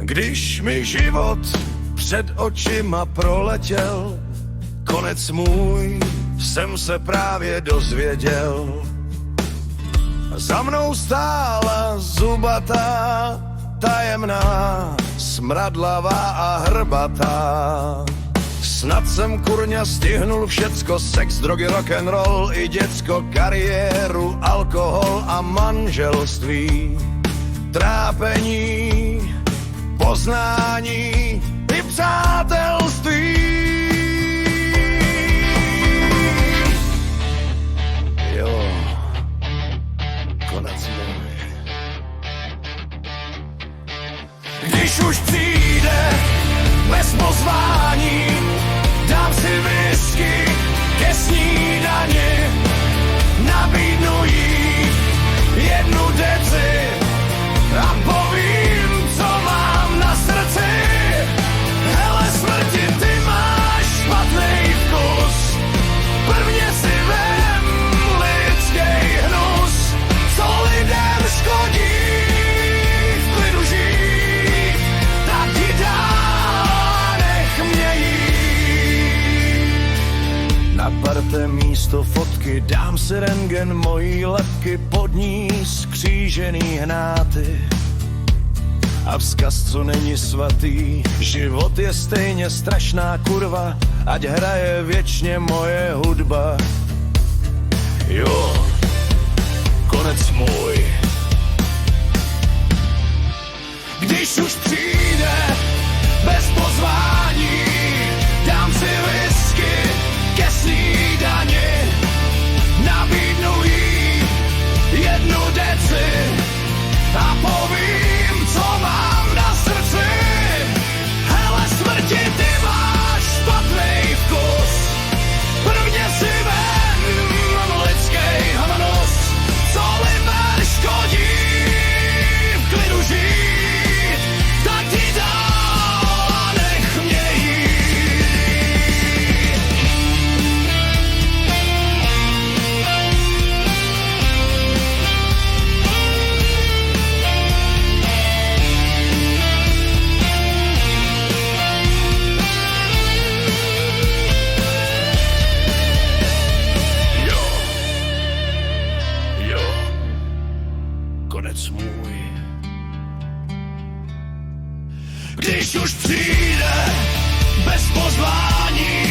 Když mi život před očima proletěl, konec můj jsem se právě dozvěděl. Za mnou stála zubatá, tajemná, smradlavá a hrbatá. Snad jsem kurňa stihnul všecko, sex, drogy, rock'n'roll i děcko, kariéru, alkohol a manželství. Trápení, poznání i přátelství. Jo, konec můj. Když už přijde bez pozvání, dám si whisky ke snídani, nabídnu jí jednu deci a povím, co mám na srdci. Hele smrti, ty máš špatnej vkus, prvně si vem lidskej hnus, co lidem škodí, v klidu žít, tak ti dá, nech mě jít. Na parte místo fotky dám si rentgen mojí lebky, pod ní skřížený hnáty a vzkaz, co není svatý. Život je stejně strašná kurva, ať hraje věčně moje hudba. Jo, konec můj. Když už přijde bez pozvání, dám si whisky ke snídani, nabídnu jí jednu deci a povím, co mám na srdci. Hele smrti, ty máš špatnej vkus, prvně si vem lidskej hnus, co lidem škodí, v klidu žít, tak ti dál, nech mě jít. Jo, konec můj. Když už přijde bez pozvání,